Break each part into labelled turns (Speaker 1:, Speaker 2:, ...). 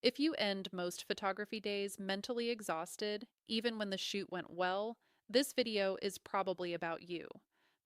Speaker 1: If you end most photography days mentally exhausted, even when the shoot went well, this video is probably about you.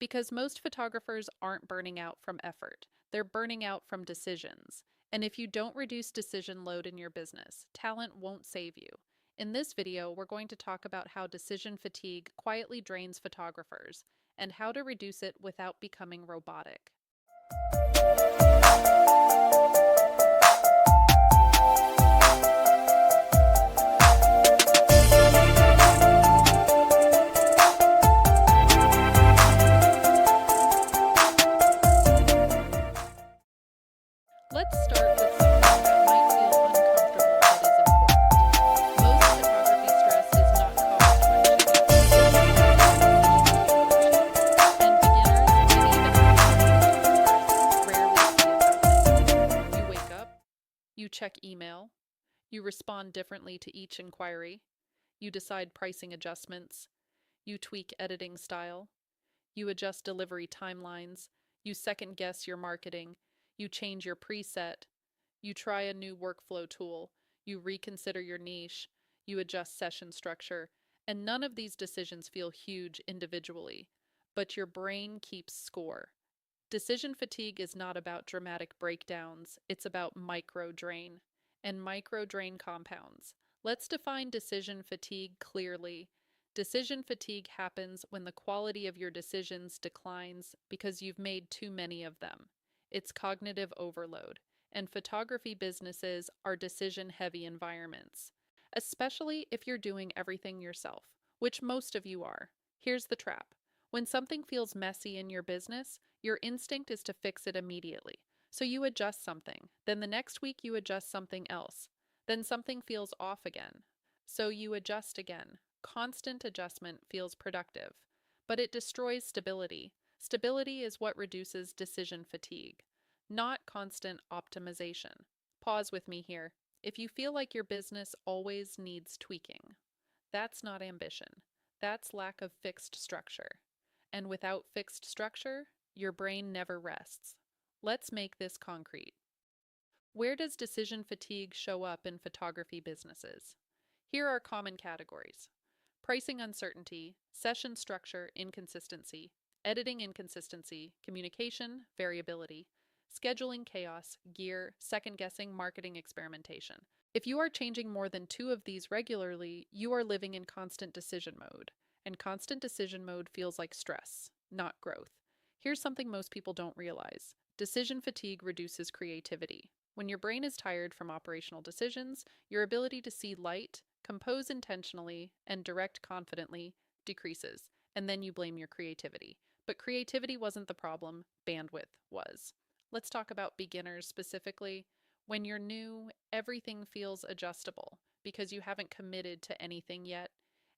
Speaker 1: Because most photographers aren't burning out from effort, they're burning out from decisions. And if you don't reduce decision load in your business, talent won't save you. In this video, we're going to talk about how decision fatigue quietly drains photographers and how to reduce it without becoming robotic. Let's start with something that might feel uncomfortable but is important. Most photography stress is not caused by shooting. It's caused by decision fatigue. And beginners and even professional photographers rarely see it happening. You wake up, you check email, you respond differently to each inquiry, you decide pricing adjustments, you tweak editing style, you adjust delivery timelines, you second guess your marketing, you change your preset, you try a new workflow tool, you reconsider your niche, you adjust session structure, and none of these decisions feel huge individually, but your brain keeps score. Decision fatigue is not about dramatic breakdowns, it's about micro drain. And micro drain compounds. Let's define decision fatigue clearly. Decision fatigue happens when the quality of your decisions declines because you've made too many of them. It's cognitive overload, and photography businesses are decision heavy environments, especially if you're doing everything yourself, which most of you are. Here's the trap: when something feels messy in your business, your instinct is to fix it immediately. So you adjust something, then the next week you adjust something else. Then something feels off again. So you adjust again. Constant adjustment feels productive, but it destroys stability. Stability is what reduces decision fatigue, not constant optimization. Pause with me here. If you feel like your business always needs tweaking, that's not ambition. That's lack of fixed structure. And without fixed structure, your brain never rests. Let's make this concrete. Where does decision fatigue show up in photography businesses? Here are common categories: pricing uncertainty, session structure inconsistency, editing inconsistency, communication variability, scheduling chaos, gear, second guessing, marketing experimentation. If you are changing more than two of these regularly, you are living in constant decision mode. And constant decision mode feels like stress, not growth. Here's something most people don't realize: decision fatigue reduces creativity. When your brain is tired from operational decisions, your ability to see light, compose intentionally, and direct confidently decreases, and then you blame your creativity. But creativity wasn't the problem, bandwidth was. Let's talk about beginners specifically. When you're new, everything feels adjustable because you haven't committed to anything yet,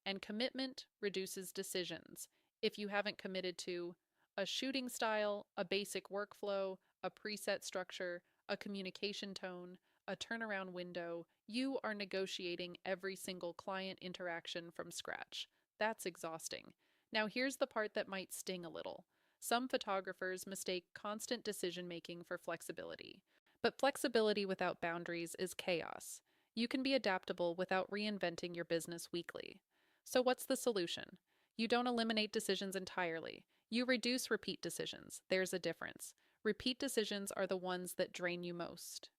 Speaker 1: and commitment reduces decisions. If you haven't committed to a shooting style, a basic workflow, a preset structure, a communication tone, a turnaround window, you are negotiating every single client interaction from scratch. That's exhausting. Now, here's the part that might sting a little. Some photographers mistake constant decision making for flexibility. But flexibility without boundaries is chaos. You can be adaptable without reinventing your business weekly. So, what's the solution? You don't eliminate decisions entirely. You reduce repeat decisions. There's a difference. Repeat decisions are the ones that drain you most.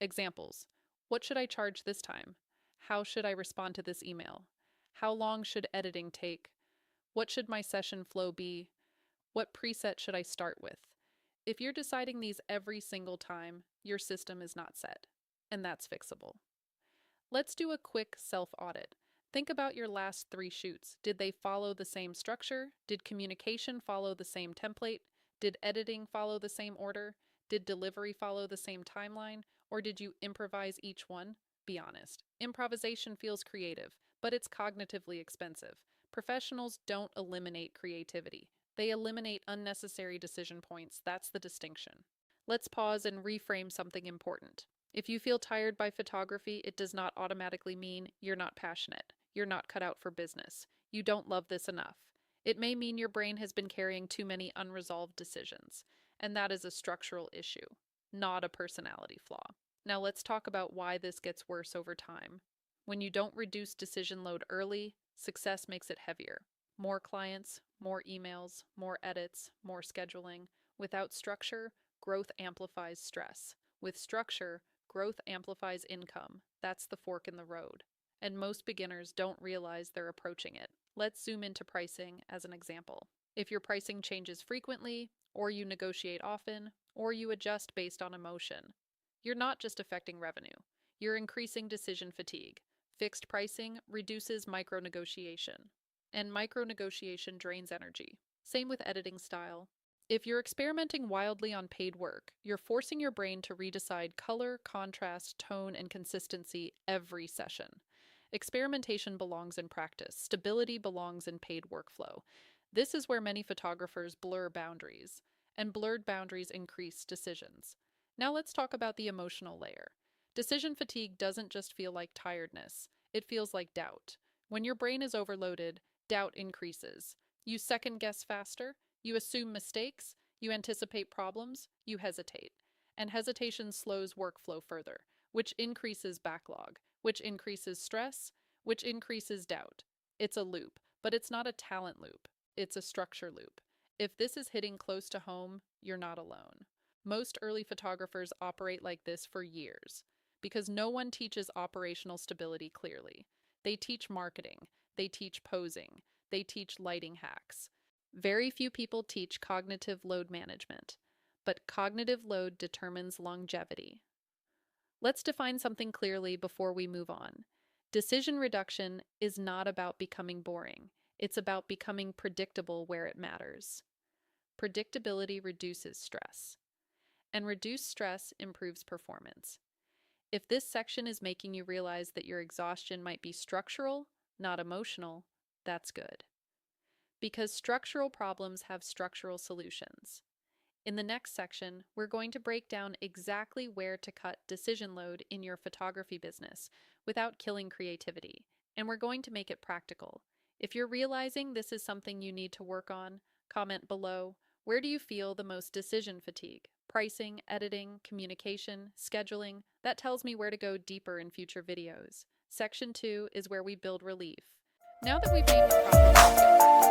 Speaker 1: Examples: what should I charge this time? How should I respond to this email? How long should editing take? What should my session flow be? What preset should I start with? If you're deciding these every single time, your system is not set, and that's fixable. Let's do a quick self audit. Think about your last 3 shoots. Did they follow the same structure? Did communication follow the same template? Did editing follow the same order? Did delivery follow the same timeline? Or did you improvise each one? Be honest. Improvisation feels creative, but it's cognitively expensive. Professionals don't eliminate creativity, they eliminate unnecessary decision points. That's the distinction. Let's pause and reframe something important. If you feel tired by photography, it does not automatically mean you're not passionate. You're not cut out for business. You don't love this enough. It may mean your brain has been carrying too many unresolved decisions, and that is a structural issue, not a personality flaw. Now let's talk about why this gets worse over time. When you don't reduce decision load early, success makes it heavier. More clients, more emails, more edits, more scheduling. Without structure, growth amplifies stress. With structure, growth amplifies income. That's the fork in the road. And most beginners don't realize they're approaching it. Let's zoom into pricing as an example. If your pricing changes frequently, or you negotiate often, or you adjust based on emotion, you're not just affecting revenue, you're increasing decision fatigue. Fixed pricing reduces micro negotiation, and micro negotiation drains energy. Same with editing style. If you're experimenting wildly on paid work, you're forcing your brain to redecide color, contrast, tone, and consistency every session. Experimentation belongs in practice, stability belongs in paid workflow. This is where many photographers blur boundaries, and blurred boundaries increase decisions. Now let's talk about the emotional layer. Decision fatigue doesn't just feel like tiredness, it feels like doubt. When your brain is overloaded, doubt increases. You second guess faster, you assume mistakes, you anticipate problems, you hesitate. And hesitation slows workflow further, which increases backlog, which increases stress, which increases doubt. It's a loop, but it's not a talent loop, it's a structure loop. If this is hitting close to home, you're not alone. Most early photographers operate like this for years because no one teaches operational stability clearly. They teach marketing, they teach posing, they teach lighting hacks. Very few people teach cognitive load management, but cognitive load determines longevity. Let's define something clearly before we move on. Decision reduction is not about becoming boring. It's about becoming predictable where it matters. Predictability reduces stress, and reduced stress improves performance. If this section is making you realize that your exhaustion might be structural, not emotional, that's good. Because structural problems have structural solutions. In the next section, we're going to break down exactly where to cut decision load in your photography business without killing creativity, and we're going to make it practical. If you're realizing this is something you need to work on, comment below. Where do you feel the most decision fatigue? Pricing, editing, communication, scheduling? That tells me where to go deeper in future videos. Section 2 is where we build relief. Now that we've named the problem, let's get practical.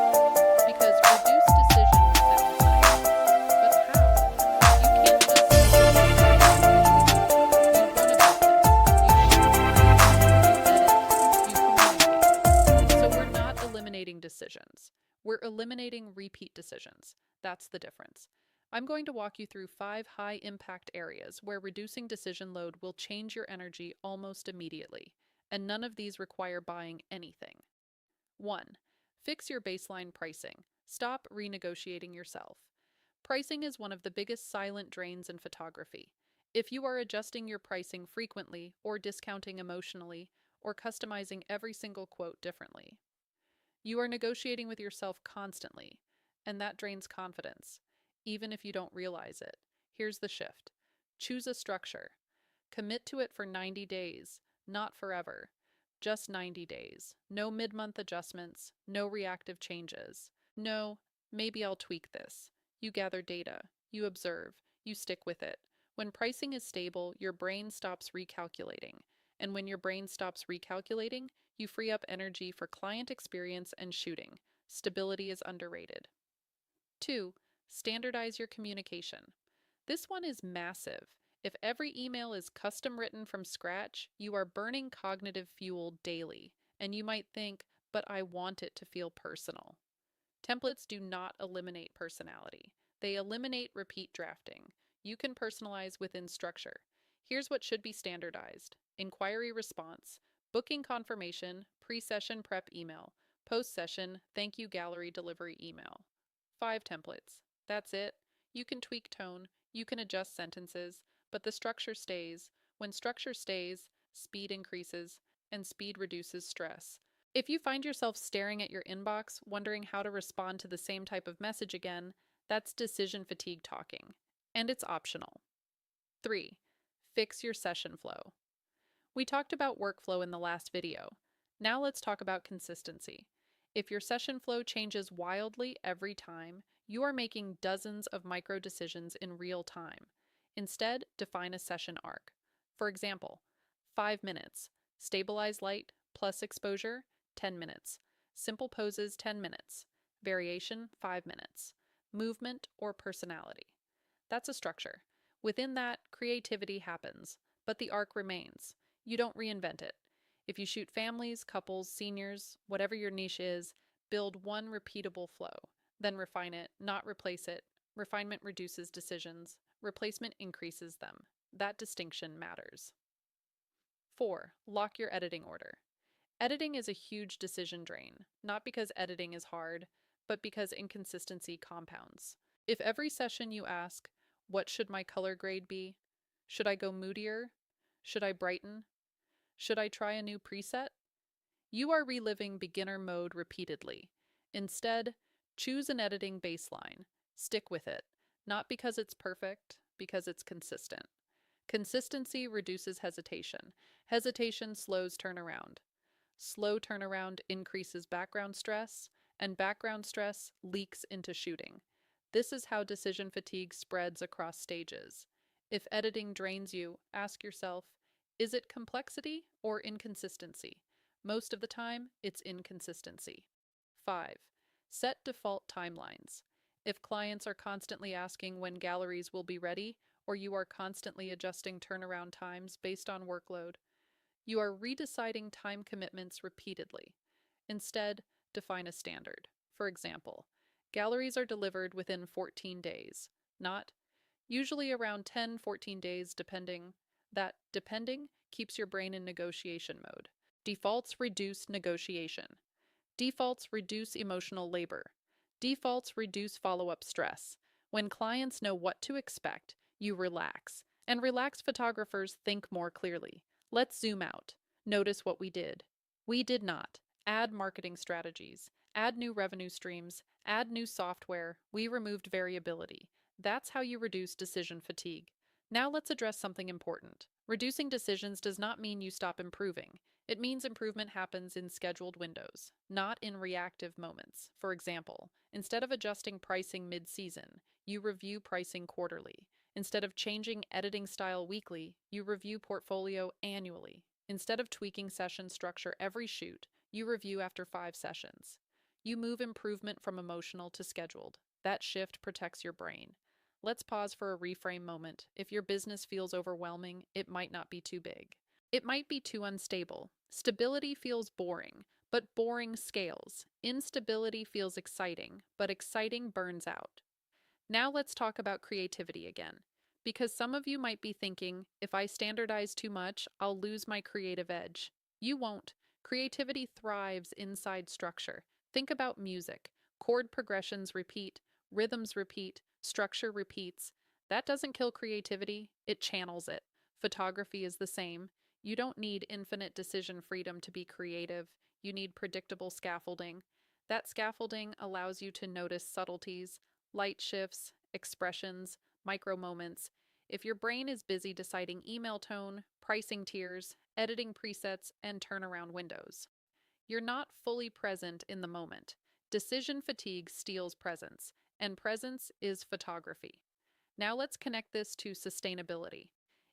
Speaker 1: Because reduced decision sounds nice, but how? You can't just say you run a business, you shop, you edit, you communicate. So we're not eliminating decisions. We're eliminating repeat decisions. That's the difference. I'm going to walk you through 5 high-impact areas where reducing decision load will change your energy almost immediately, and none of these require buying anything. 1. Fix your baseline pricing. Stop renegotiating yourself. Pricing is one of the biggest silent drains in photography. If you are adjusting your pricing frequently, or discounting emotionally, or customizing every single quote differently, you are negotiating with yourself constantly, and that drains confidence, even if you don't realize it. Here's the shift. Choose a structure. Commit to it for 90 days, not forever. Just 90 days. No mid-month adjustments, no reactive changes. No, maybe I'll tweak this. You gather data, you observe, you stick with it. When pricing is stable, your brain stops recalculating. And when your brain stops recalculating, you free up energy for client experience and shooting. Stability is underrated. 2. Standardize your communication. This one is massive. If every email is custom written from scratch, you are burning cognitive fuel daily. And you might think, but I want it to feel personal. Templates do not eliminate personality. They eliminate repeat drafting. You can personalize within structure. Here's what should be standardized: inquiry response, booking confirmation, pre-session prep email, post-session thank you gallery delivery email. 5 templates. That's it. You can tweak tone, you can adjust sentences, but the structure stays. When structure stays, speed increases, and speed reduces stress. If you find yourself staring at your inbox, wondering how to respond to the same type of message again, that's decision fatigue talking. And it's optional. 3. Fix your session flow. We talked about workflow in the last video. Now let's talk about consistency. If your session flow changes wildly every time, you are making dozens of micro decisions in real time. Instead, define a session arc. For example, 5 minutes, stabilize light plus exposure, 10 minutes, simple poses, 10 minutes, variation, 5 minutes, movement or personality. That's a structure. Within that, creativity happens, but the arc remains. You don't reinvent it. If you shoot families, couples, seniors, whatever your niche is, build one repeatable flow, then refine it, not replace it. Refinement reduces decisions, replacement increases them. That distinction matters. 4. Lock your editing order. Editing is a huge decision drain, not because editing is hard, but because inconsistency compounds. If every session you ask, what should my color grade be? Should I go moodier? Should I brighten? Should I try a new preset? You are reliving beginner mode repeatedly. Instead, choose an editing baseline. Stick with it, not because it's perfect, because it's consistent. Consistency reduces hesitation. Hesitation slows turnaround. Slow turnaround increases background stress, and background stress leaks into shooting. This is how decision fatigue spreads across stages. If editing drains you, ask yourself, is it complexity or inconsistency? Most of the time, it's inconsistency. 5. Set default timelines. If clients are constantly asking when galleries will be ready, or you are constantly adjusting turnaround times based on workload, you are redeciding time commitments repeatedly. Instead, define a standard. For example, galleries are delivered within 14 days, not usually around 10-14 days depending. That depending keeps your brain in negotiation mode. Defaults reduce negotiation. Defaults reduce emotional labor. Defaults reduce follow-up stress. When clients know what to expect, you relax. And relaxed photographers think more clearly. Let's zoom out. Notice what we did. We did not add marketing strategies, add new revenue streams, add new software. We removed variability. That's how you reduce decision fatigue. Now let's address something important. Reducing decisions does not mean you stop improving. It means improvement happens in scheduled windows, not in reactive moments. For example, instead of adjusting pricing mid-season, you review pricing quarterly. Instead of changing editing style weekly, you review portfolio annually. Instead of tweaking session structure every shoot, you review after 5 sessions. You move improvement from emotional to scheduled. That shift protects your brain. Let's pause for a reframe moment. If your business feels overwhelming, it might not be too big. It might be too unstable. Stability feels boring, but boring scales. Instability feels exciting, but exciting burns out. Now let's talk about creativity again. Because some of you might be thinking, if I standardize too much, I'll lose my creative edge. You won't. Creativity thrives inside structure. Think about music. Chord progressions repeat, rhythms repeat, structure repeats. That doesn't kill creativity, it channels it. Photography is the same. You don't need infinite decision freedom to be creative. You need predictable scaffolding. That scaffolding allows you to notice subtleties, light shifts, expressions, micro moments. If your brain is busy deciding email tone, pricing tiers, editing presets, and turnaround windows, you're not fully present in the moment. Decision fatigue steals presence, and presence is photography. Now let's connect this to sustainability.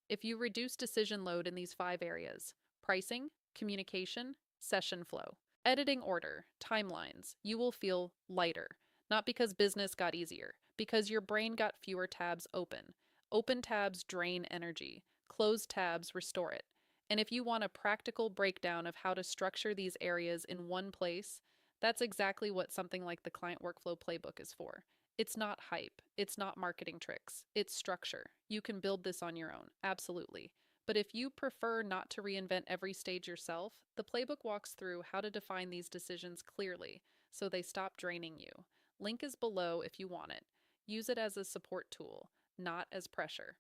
Speaker 1: If you reduce decision load in these 5 areas, pricing, communication, session flow, editing order, timelines, you will feel lighter. Not because business got easier, because your brain got fewer tabs open. Open tabs drain energy, closed tabs restore it. And if you want a practical breakdown of how to structure these areas in one place, that's exactly what something like the Client Workflow Playbook is for. It's not hype, it's not marketing tricks, it's structure. You can build this on your own, absolutely. But if you prefer not to reinvent every stage yourself, the playbook walks through how to define these decisions clearly so they stop draining you. Link is below if you want it. Use it as a support tool, not as pressure.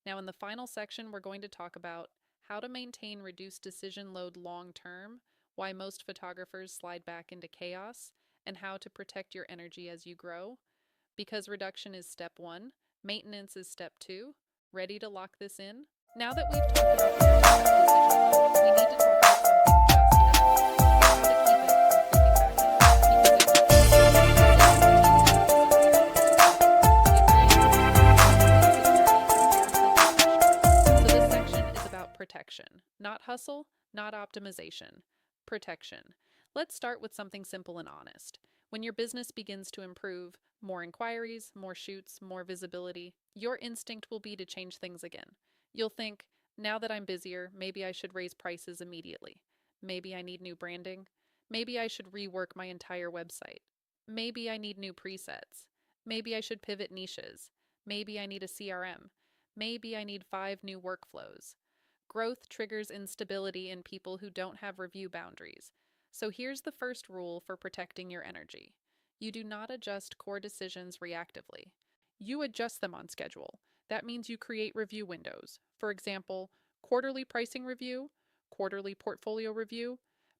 Speaker 1: Now in the final section, we're going to talk about how to maintain reduced decision load long term, why most photographers slide back into chaos, and how to protect your energy as you grow. Because reduction is step 1, maintenance is step 2. Ready to lock this in? Now that we've talked about the decision load, we need to talk about something just as how to keep it from creeping back in. Because so this section is about hustle, not optimization. Protection. Let's start with something simple and honest. When your business begins to improve, more inquiries, more shoots, more visibility, your instinct will be to change things again. You'll think, now that I'm busier, maybe I should raise prices immediately. Maybe I need new branding. Maybe I should rework my entire website. Maybe I need new presets. Maybe I should pivot niches. Maybe I need a CRM. Maybe I need 5 new workflows. Growth triggers instability in people who don't have review boundaries. So here's the first rule for protecting your energy. You do not adjust core decisions reactively. You adjust them on schedule. That means you create review windows. For example, quarterly pricing review, quarterly portfolio review,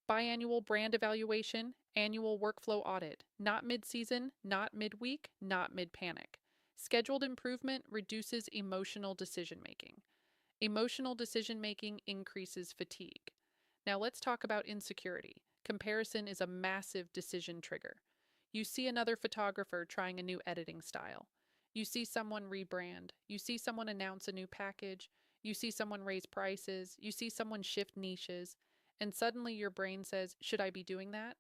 Speaker 1: biannual brand evaluation, annual workflow audit, not mid-season, not midweek, not mid-panic. Scheduled improvement reduces emotional decision-making. Emotional decision-making increases fatigue. Now let's talk about insecurity. Comparison is a massive decision trigger. You see another photographer trying a new editing style. You see someone rebrand. You see someone announce a new package. You see someone raise prices. You see someone shift niches. And suddenly your brain says, should I be doing that?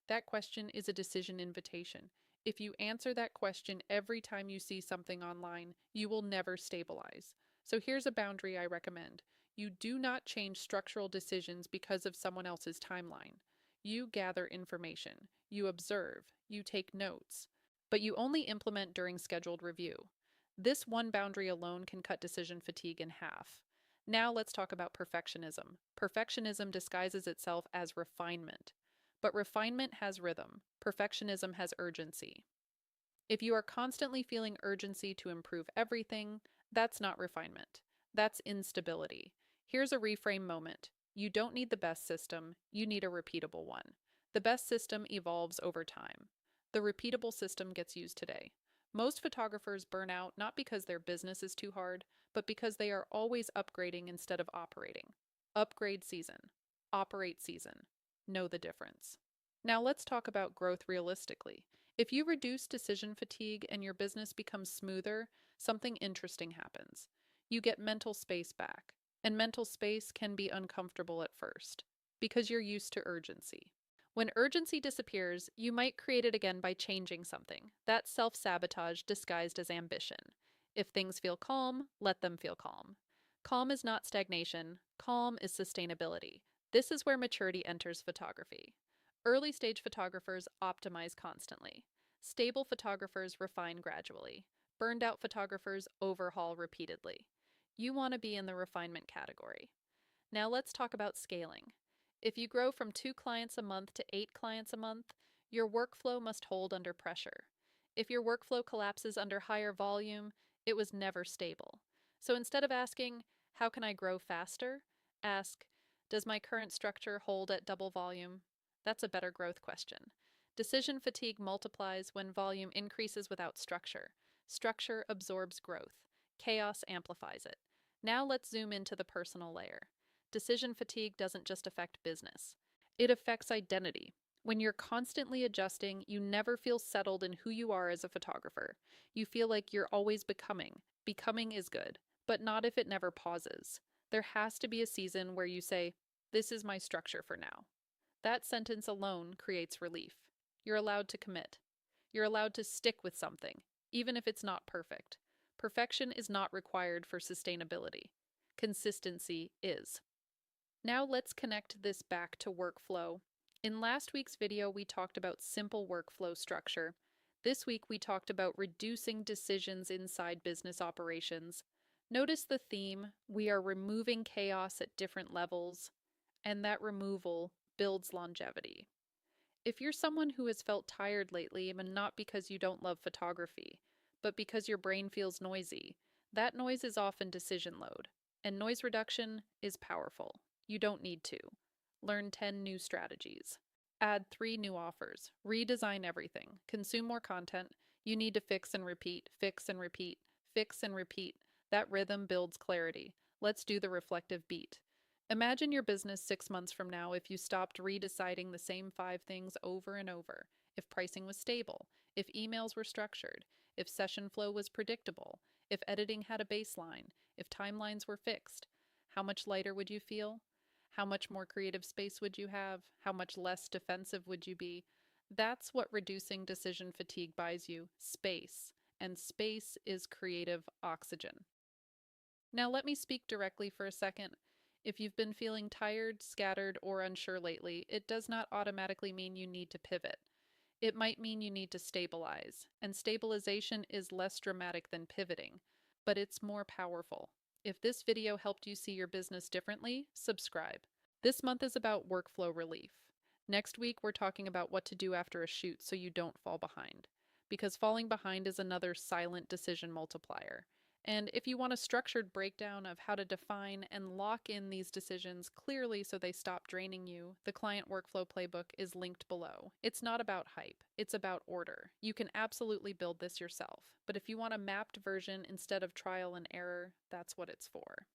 Speaker 1: That question is a decision invitation. If you answer that question every time you see something online, you will never stabilize. So here's a boundary I recommend. You do not change structural decisions because of someone else's timeline. You gather information, you observe, you take notes, but you only implement during scheduled review. This one boundary alone can cut decision fatigue in half. Now let's talk about perfectionism. Perfectionism disguises itself as refinement. But refinement has rhythm. Perfectionism has urgency. If you are constantly feeling urgency to improve everything, that's not refinement. That's instability. Here's a reframe moment. You don't need the best system, you need a repeatable one. The best system evolves over time. The repeatable system gets used today. Most photographers burn out not because their business is too hard, but because they are always upgrading instead of operating. Upgrade season. Operate season. Know the difference. Now let's talk about growth realistically. If you reduce decision fatigue and your business becomes smoother, something interesting happens. You get mental space back, and mental space can be uncomfortable at first because you're used to urgency. When urgency disappears, you might create it again by changing something. That's self-sabotage disguised as ambition. If things feel calm, let them feel calm. Calm is not stagnation, calm is sustainability. This is where maturity enters photography. Early stage photographers optimize constantly. Stable photographers refine gradually. Burned out photographers overhaul repeatedly. You want to be in the refinement category. Now let's talk about scaling. If you grow from 2 clients a month to 8 clients a month, your workflow must hold under pressure. If your workflow collapses under higher volume, it was never stable. So instead of asking, how can I grow faster? Ask, does my current structure hold at double volume? That's a better growth question. Decision fatigue multiplies when volume increases without structure. Structure absorbs growth. Chaos amplifies it. Now let's zoom into the personal layer. Decision fatigue doesn't just affect business. It affects identity. When you're constantly adjusting, you never feel settled in who you are as a photographer. You feel like you're always becoming. Becoming is good, but not if it never pauses. There has to be a season where you say, this is my structure for now. That sentence alone creates relief. You're allowed to commit. You're allowed to stick with something, even if it's not perfect. Perfection is not required for sustainability. Consistency is. Now let's connect this back to workflow. In last week's video, we talked about simple workflow structure. This week, we talked about reducing decisions inside business operations. Notice the theme: we are removing chaos at different levels, and that removal builds longevity. If you're someone who has felt tired lately, and not because you don't love photography, but because your brain feels noisy, that noise is often decision load, and noise reduction is powerful. You don't need to. Learn 10 new strategies. Add 3 new offers. Redesign everything. Consume more content. You need to fix and repeat, fix and repeat, fix and repeat. That rhythm builds clarity. Let's do the reflective beat. Imagine your business 6 months from now if you stopped redeciding the same 5 things over and over. If pricing was stable, if emails were structured, if session flow was predictable, if editing had a baseline, if timelines were fixed. How much lighter would you feel? How much more creative space would you have? How much less defensive would you be? That's what reducing decision fatigue buys you, space. And space is creative oxygen. Now, let me speak directly for a second. If you've been feeling tired, scattered, or unsure lately, it does not automatically mean you need to pivot. It might mean you need to stabilize, and stabilization is less dramatic than pivoting, but it's more powerful. If this video helped you see your business differently, subscribe. This month is about workflow relief. Next week, we're talking about what to do after a shoot so you don't fall behind, because falling behind is another silent decision multiplier. And if you want a structured breakdown of how to define and lock in these decisions clearly so they stop draining you, the Client Workflow Playbook is linked below. It's not about hype, it's about order. You can absolutely build this yourself, but if you want a mapped version instead of trial and error, that's what it's for.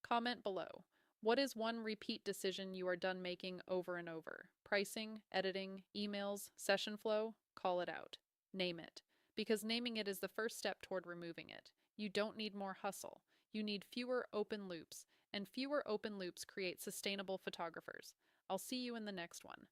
Speaker 1: Comment below. What is one repeat decision you are done making over and over? Pricing, editing, emails, session flow? Call it out. Name it. Because naming it is the first step toward removing it. You don't need more hustle. You need fewer open loops, and fewer open loops create sustainable photographers. I'll see you in the next one.